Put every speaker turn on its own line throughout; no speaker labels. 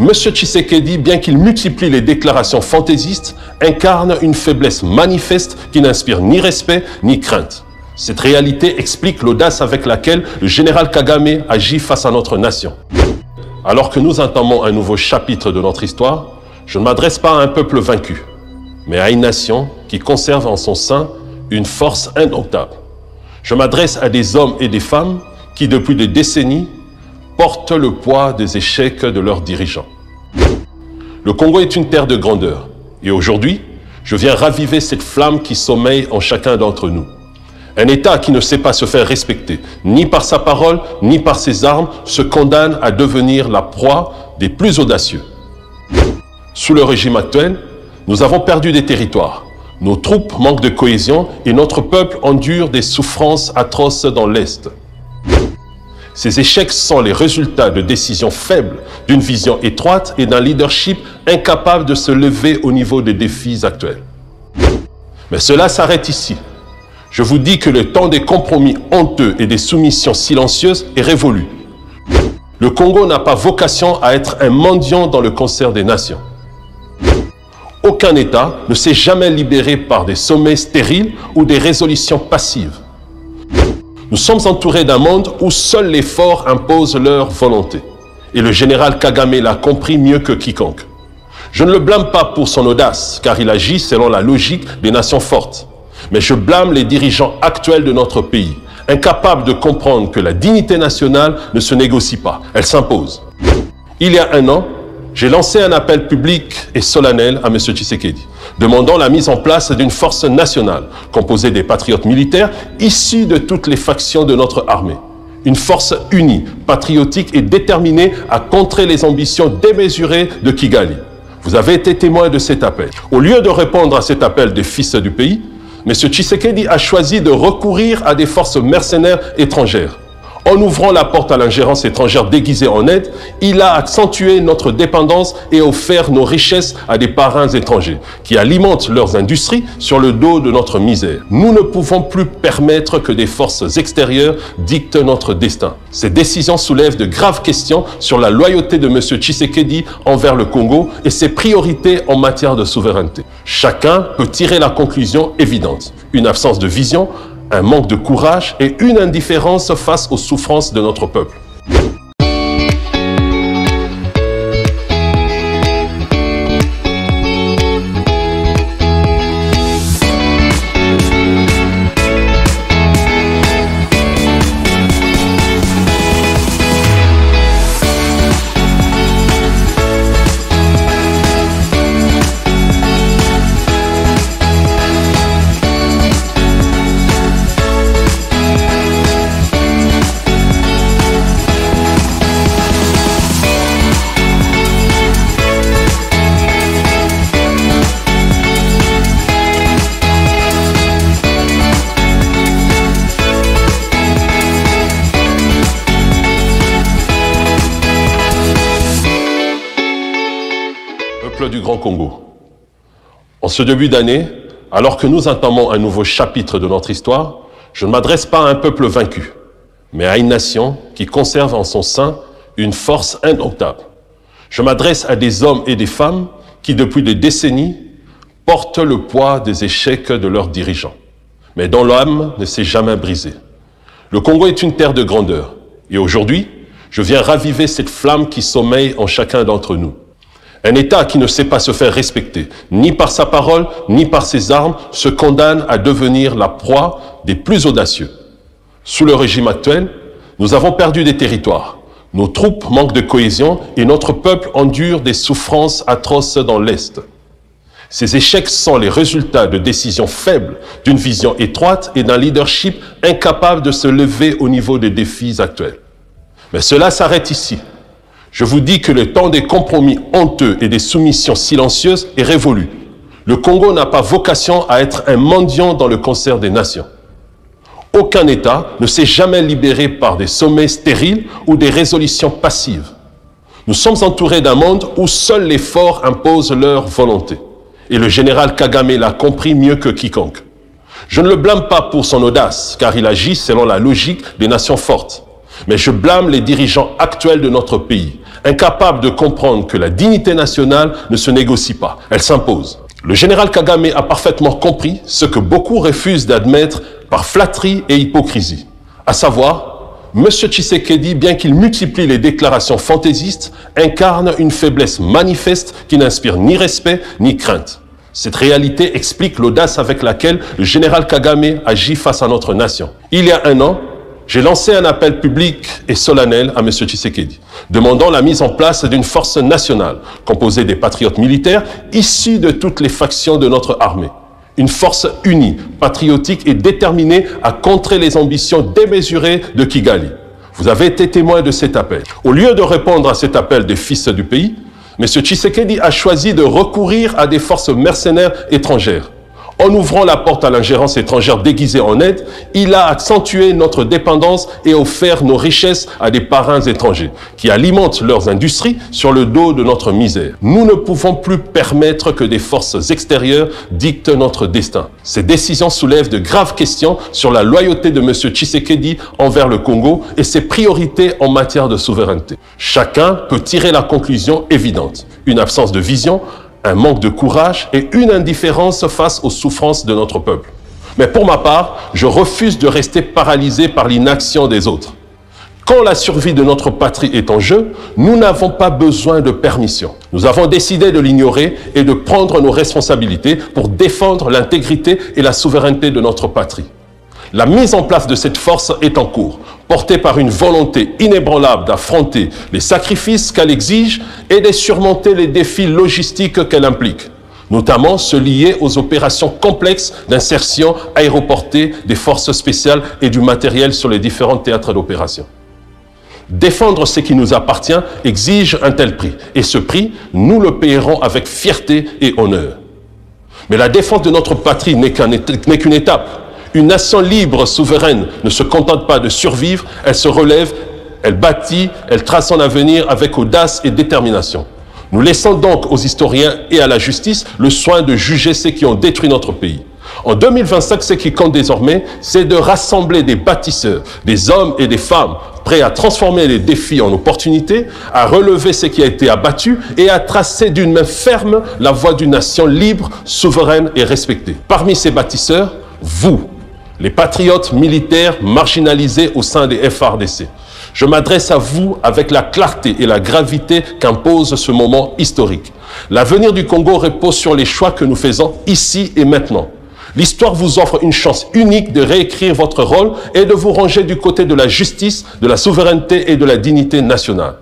M. Tshisekedi, bien qu'il multiplie les déclarations fantaisistes, incarne une faiblesse manifeste qui n'inspire ni respect ni crainte. Cette réalité explique l'audace avec laquelle le général Kagame agit face à notre nation. Alors que nous entamons un nouveau chapitre de notre histoire, je ne m'adresse pas à un peuple vaincu, mais à une nation qui conserve en son sein une force indomptable. Je m'adresse à des hommes et des femmes qui, depuis des décennies, portent le poids des échecs de leurs dirigeants. Le Congo est une terre de grandeur, et aujourd'hui, je viens raviver cette flamme qui sommeille en chacun d'entre nous. Un État qui ne sait pas se faire respecter, ni par sa parole, ni par ses armes, se condamne à devenir la proie des plus audacieux. Sous le régime actuel, nous avons perdu des territoires. Nos troupes manquent de cohésion et notre peuple endure des souffrances atroces dans l'Est. Ces échecs sont les résultats de décisions faibles, d'une vision étroite et d'un leadership incapable de se lever au niveau des défis actuels. Mais cela s'arrête ici. Je vous dis que le temps des compromis honteux et des soumissions silencieuses est révolu. Le Congo n'a pas vocation à être un mendiant dans le concert des nations. Aucun État ne s'est jamais libéré par des sommets stériles ou des résolutions passives. Nous sommes entourés d'un monde où seuls les forts imposent leur volonté. Et le général Kagame l'a compris mieux que quiconque. Je ne le blâme pas pour son audace, car il agit selon la logique des nations fortes. Mais je blâme les dirigeants actuels de notre pays, incapables de comprendre que la dignité nationale ne se négocie pas, elle s'impose. Il y a un an, j'ai lancé un appel public et solennel à M. Tshisekedi, demandant la mise en place d'une force nationale, composée des patriotes militaires issus de toutes les factions de notre armée. Une force unie, patriotique et déterminée à contrer les ambitions démesurées de Kigali. Vous avez été témoin de cet appel. Au lieu de répondre à cet appel des fils du pays, M. Tshisekedi a choisi de recourir à des forces mercenaires étrangères. En ouvrant la porte à l'ingérence étrangère déguisée en aide, il a accentué notre dépendance et offert nos richesses à des parrains étrangers qui alimentent leurs industries sur le dos de notre misère. Nous ne pouvons plus permettre que des forces extérieures dictent notre destin. Ces décisions soulèvent de graves questions sur la loyauté de M. Tshisekedi envers le Congo et ses priorités en matière de souveraineté. Chacun peut tirer la conclusion évidente. Une absence de vision, un manque de courage et une indifférence face aux souffrances de notre peuple. Du Grand Congo. En ce début d'année, alors que nous entamons un nouveau chapitre de notre histoire, je ne m'adresse pas à un peuple vaincu, mais à une nation qui conserve en son sein une force indomptable. Je m'adresse à des hommes et des femmes qui, depuis des décennies, portent le poids des échecs de leurs dirigeants, mais dont l'âme ne s'est jamais brisée. Le Congo est une terre de grandeur, et aujourd'hui, je viens raviver cette flamme qui sommeille en chacun d'entre nous. Un État qui ne sait pas se faire respecter, ni par sa parole, ni par ses armes, se condamne à devenir la proie des plus audacieux. Sous le régime actuel, nous avons perdu des territoires. Nos troupes manquent de cohésion et notre peuple endure des souffrances atroces dans l'Est. Ces échecs sont les résultats de décisions faibles, d'une vision étroite et d'un leadership incapable de se lever au niveau des défis actuels. Mais cela s'arrête ici. Je vous dis que le temps des compromis honteux et des soumissions silencieuses est révolu. Le Congo n'a pas vocation à être un mendiant dans le concert des nations. Aucun État ne s'est jamais libéré par des sommets stériles ou des résolutions passives. Nous sommes entourés d'un monde où seuls les forts imposent leur volonté. Et le général Kagame l'a compris mieux que quiconque. Je ne le blâme pas pour son audace, car il agit selon la logique des nations fortes. Mais je blâme les dirigeants actuels de notre pays, incapable de comprendre que la dignité nationale ne se négocie pas, elle s'impose. Le général Kagame a parfaitement compris ce que beaucoup refusent d'admettre par flatterie et hypocrisie, à savoir, M. Tshisekedi, bien qu'il multiplie les déclarations fantaisistes, incarne une faiblesse manifeste qui n'inspire ni respect ni crainte. Cette réalité explique l'audace avec laquelle le général Kagame agit face à notre nation. Il y a un an, j'ai lancé un appel public et solennel à M. Tshisekedi, demandant la mise en place d'une force nationale, composée des patriotes militaires issus de toutes les factions de notre armée. Une force unie, patriotique et déterminée à contrer les ambitions démesurées de Kigali. Vous avez été témoin de cet appel. Au lieu de répondre à cet appel des fils du pays, M. Tshisekedi a choisi de recourir à des forces mercenaires étrangères. En ouvrant la porte à l'ingérence étrangère déguisée en aide, il a accentué notre dépendance et offert nos richesses à des parrains étrangers qui alimentent leurs industries sur le dos de notre misère. Nous ne pouvons plus permettre que des forces extérieures dictent notre destin. Ces décisions soulèvent de graves questions sur la loyauté de M. Tshisekedi envers le Congo et ses priorités en matière de souveraineté. Chacun peut tirer la conclusion évidente. Une absence de vision, un manque de courage et une indifférence face aux souffrances de notre peuple. Mais pour ma part, je refuse de rester paralysé par l'inaction des autres. Quand la survie de notre patrie est en jeu, nous n'avons pas besoin de permission. Nous avons décidé de l'ignorer et de prendre nos responsabilités pour défendre l'intégrité et la souveraineté de notre patrie. La mise en place de cette force est en cours, portée par une volonté inébranlable d'affronter les sacrifices qu'elle exige et de surmonter les défis logistiques qu'elle implique, notamment ceux liés aux opérations complexes d'insertion aéroportée des forces spéciales et du matériel sur les différents théâtres d'opération. Défendre ce qui nous appartient exige un tel prix, et ce prix, nous le paierons avec fierté et honneur. Mais la défense de notre patrie n'est qu'une étape. Une nation libre, souveraine, ne se contente pas de survivre, elle se relève, elle bâtit, elle trace son avenir avec audace et détermination. Nous laissons donc aux historiens et à la justice le soin de juger ceux qui ont détruit notre pays. En 2025, ce qui compte désormais, c'est de rassembler des bâtisseurs, des hommes et des femmes prêts à transformer les défis en opportunités, à relever ce qui a été abattu et à tracer d'une main ferme la voie d'une nation libre, souveraine et respectée. Parmi ces bâtisseurs, vous, les patriotes militaires marginalisés au sein des FARDC. Je m'adresse à vous avec la clarté et la gravité qu'impose ce moment historique. L'avenir du Congo repose sur les choix que nous faisons ici et maintenant. L'histoire vous offre une chance unique de réécrire votre rôle et de vous ranger du côté de la justice, de la souveraineté et de la dignité nationale.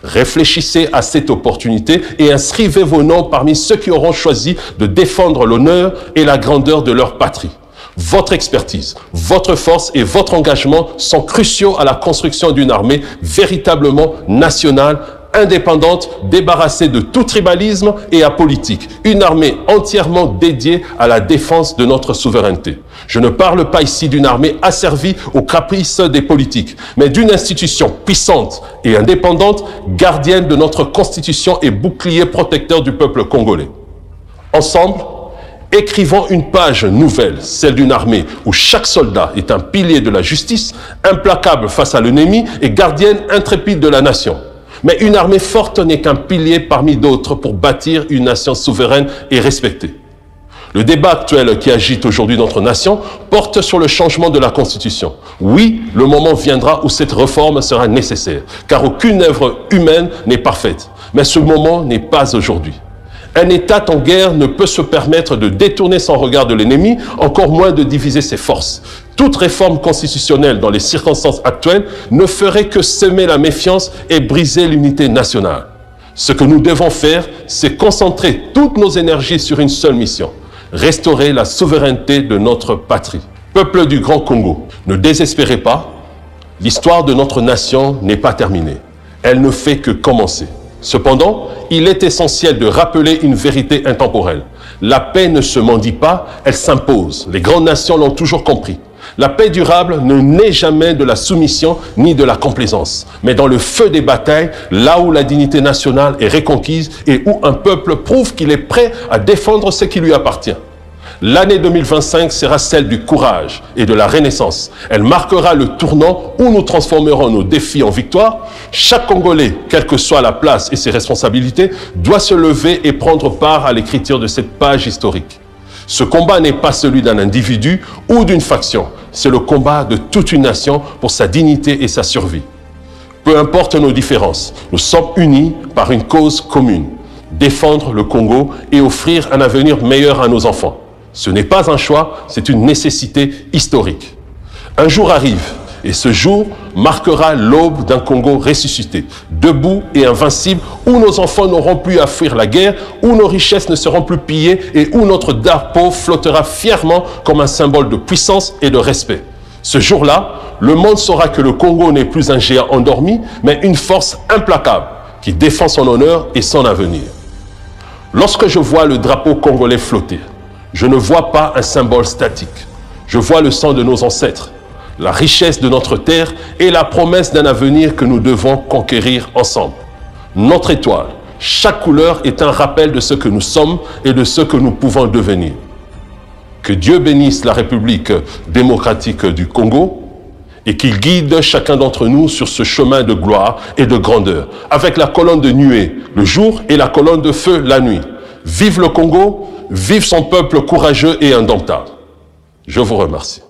Réfléchissez à cette opportunité et inscrivez vos noms parmi ceux qui auront choisi de défendre l'honneur et la grandeur de leur patrie. Votre expertise, votre force et votre engagement sont cruciaux à la construction d'une armée véritablement nationale, indépendante, débarrassée de tout tribalisme et apolitique. Une armée entièrement dédiée à la défense de notre souveraineté. Je ne parle pas ici d'une armée asservie aux caprices des politiques, mais d'une institution puissante et indépendante, gardienne de notre constitution et bouclier protecteur du peuple congolais. Ensemble, écrivons une page nouvelle, celle d'une armée où chaque soldat est un pilier de la justice, implacable face à l'ennemi et gardienne intrépide de la nation. Mais une armée forte n'est qu'un pilier parmi d'autres pour bâtir une nation souveraine et respectée. Le débat actuel qui agite aujourd'hui notre nation porte sur le changement de la Constitution. Oui, le moment viendra où cette réforme sera nécessaire, car aucune œuvre humaine n'est parfaite. Mais ce moment n'est pas aujourd'hui. Un État en guerre ne peut se permettre de détourner son regard de l'ennemi, encore moins de diviser ses forces. Toute réforme constitutionnelle dans les circonstances actuelles ne ferait que semer la méfiance et briser l'unité nationale. Ce que nous devons faire, c'est concentrer toutes nos énergies sur une seule mission, restaurer la souveraineté de notre patrie. Peuple du Grand Congo, ne désespérez pas, l'histoire de notre nation n'est pas terminée. Elle ne fait que commencer. Cependant, il est essentiel de rappeler une vérité intemporelle. La paix ne se mendie pas, elle s'impose. Les grandes nations l'ont toujours compris. La paix durable ne naît jamais de la soumission ni de la complaisance, mais dans le feu des batailles, là où la dignité nationale est reconquise et où un peuple prouve qu'il est prêt à défendre ce qui lui appartient. L'année 2025 sera celle du courage et de la renaissance. Elle marquera le tournant où nous transformerons nos défis en victoire. Chaque Congolais, quelle que soit la place et ses responsabilités, doit se lever et prendre part à l'écriture de cette page historique. Ce combat n'est pas celui d'un individu ou d'une faction. C'est le combat de toute une nation pour sa dignité et sa survie. Peu importe nos différences, nous sommes unis par une cause commune. Défendre le Congo et offrir un avenir meilleur à nos enfants. Ce n'est pas un choix, c'est une nécessité historique. Un jour arrive, et ce jour marquera l'aube d'un Congo ressuscité, debout et invincible, où nos enfants n'auront plus à fuir la guerre, où nos richesses ne seront plus pillées et où notre drapeau flottera fièrement comme un symbole de puissance et de respect. Ce jour-là, le monde saura que le Congo n'est plus un géant endormi, mais une force implacable qui défend son honneur et son avenir. Lorsque je vois le drapeau congolais flotter, je ne vois pas un symbole statique. Je vois le sang de nos ancêtres, la richesse de notre terre et la promesse d'un avenir que nous devons conquérir ensemble. Notre étoile, chaque couleur est un rappel de ce que nous sommes et de ce que nous pouvons devenir. Que Dieu bénisse la République démocratique du Congo et qu'il guide chacun d'entre nous sur ce chemin de gloire et de grandeur, avec la colonne de nuée le jour et la colonne de feu la nuit. Vive le Congo, vive son peuple courageux et indomptable. Je vous remercie.